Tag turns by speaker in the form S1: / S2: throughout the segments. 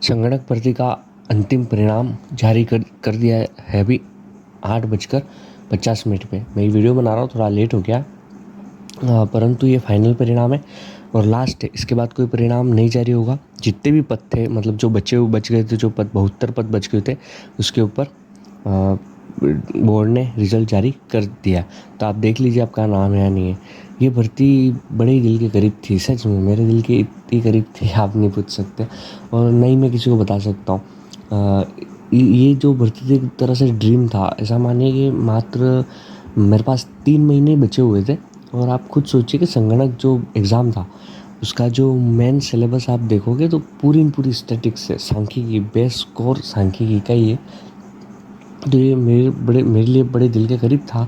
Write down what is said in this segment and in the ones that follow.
S1: संगणक भर्ती का अंतिम परिणाम जारी कर दिया है अभी 8:50 पे। मैं ये वीडियो बना रहा हूँ, थोड़ा लेट हो गया, परंतु ये फाइनल परिणाम है और लास्ट है। इसके बाद कोई परिणाम नहीं जारी होगा। जितने भी पद थे, मतलब जो बच गए थे, जो पद 72 पद बच गए थे, उसके ऊपर बोर्ड ने रिजल्ट जारी कर दिया। तो आप देख लीजिए आपका नाम है या नहीं है। ये भर्ती बड़े ही दिल के करीब थी, सच में मेरे दिल के इतनी करीब थी आप नहीं पूछ सकते, और नहीं मैं किसी को बता सकता हूँ। ये जो भर्ती थी एक तरह से ड्रीम था। ऐसा मानिए कि मात्र मेरे पास 3 महीने बचे हुए थे, और आप खुद सोचिए कि संगणक जो एग्ज़ाम था उसका जो मेन सिलेबस आप देखोगे तो पूरी स्टैटिक्स है, सांख्यिकी, बेस स्कोर सांख्यिकी का ही है। तो ये मेरे लिए बड़े दिल के करीब था,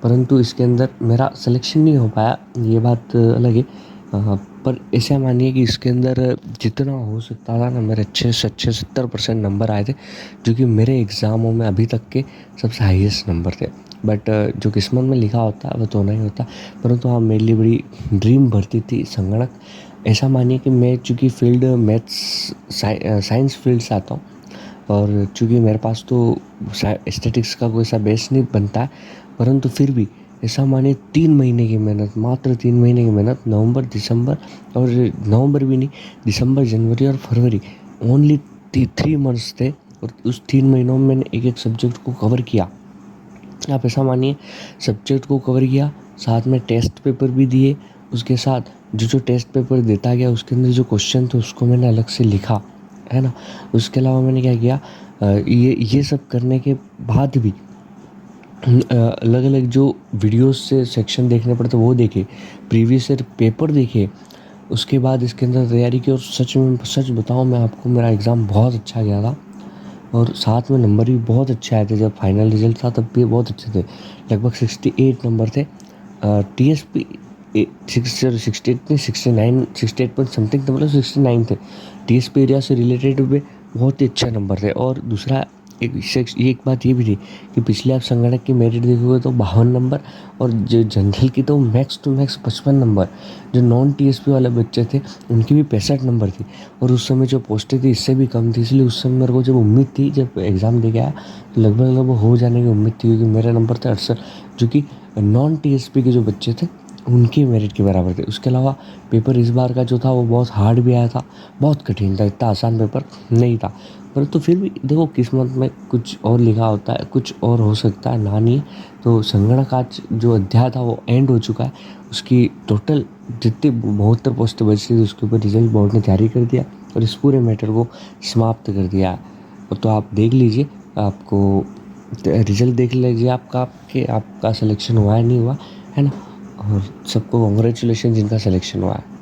S1: परंतु इसके अंदर मेरा सिलेक्शन नहीं हो पाया, ये बात अलग है। पर ऐसा मानिए कि इसके अंदर जितना हो सकता था ना, मेरे अच्छे से अच्छे 70% नंबर आए थे, जो कि मेरे एग्ज़ामों में अभी तक के सबसे हाईएस्ट नंबर थे। बट जो किस्मत में लिखा होता है वो तो होना ही होता। परंतु हाँ, मेरे लिए बड़ी ड्रीम भर्ती थी संगणक। ऐसा मानिए कि मैं चूँकि फील्ड मैथ्स साइंस फील्ड से आता हूँ, और चूँकि मेरे पास तो स्टैटिक्स का कोई सा बेस नहीं बनता है, परंतु फिर भी ऐसा मानिए 3 महीने की मेहनत, मात्र 3 महीने की मेहनत, नवंबर दिसंबर, और नवंबर भी नहीं, दिसंबर जनवरी और फरवरी, ओनली 3 मंथ्स थे, और उस 3 महीनों में मैंने एक सब्जेक्ट को कवर किया। आप ऐसा मानिए सब्जेक्ट को कवर किया, साथ में टेस्ट पेपर भी दिए। उसके साथ जो टेस्ट पेपर देता गया उसके अंदर जो क्वेश्चन थे उसको मैंने अलग से लिखा, है ना। उसके अलावा मैंने क्या किया, ये सब करने के बाद भी अलग अलग जो वीडियोस से सेक्शन देखने पड़ते वो देखे, प्रीवियस ईयर पेपर देखे। उसके बाद इसके अंदर तैयारी की, और सच बताऊँ मैं आपको, मेरा एग्ज़ाम बहुत अच्छा गया था, और साथ में नंबर भी बहुत अच्छे आए थे। जब फाइनल रिजल्ट था तब भी बहुत अच्छे थे, लगभग 68 नंबर थे। TSP 68 नहीं, 68 पॉइंट समथिंग थे, मतलब 69 थे। TSP एरिया से रिलेटेड भी बहुत ही अच्छे नंबर थे। और दूसरा एक बात ये भी थी कि पिछले आप संगणक की मेरिट देखोगे तो 52 नंबर, और जो जनरल की तो मैक्स टू मैक्स 55 नंबर। जो नॉन TSP वाले बच्चे थे उनकी भी 65 नंबर थी, और उस समय जो पोस्टें थी इससे भी कम थी। इसलिए उस समय मेरे को जब उम्मीद थी, जब एग्ज़ाम दे के आया तो लगभग हो जाने की उम्मीद थी, क्योंकि मेरे नंबर थे 68, जो कि नॉन TSP के जो बच्चे थे उनकी मेरिट के बराबर थे। उसके अलावा पेपर इस बार का जो था वो बहुत हार्ड भी आया था, बहुत कठिन था, इतना आसान पेपर नहीं था। परंतु फिर भी देखो, किस्मत में कुछ और लिखा होता है, कुछ और हो सकता है ना, नहीं। तो संगणक आज जो अध्याय था वो एंड हो चुका है। उसकी टोटल जितनी 72 पोस्टें बची थी उसके ऊपर रिजल्ट बोर्ड ने जारी कर दिया, और इस पूरे मैटर को समाप्त कर दिया है। तो आप देख लीजिए, आपको रिजल्ट देख लीजिए आपका सिलेक्शन हुआ है नहीं हुआ, है ना। और सबको कॉन्ग्रेचुलेशन जिनका सिलेक्शन हुआ है।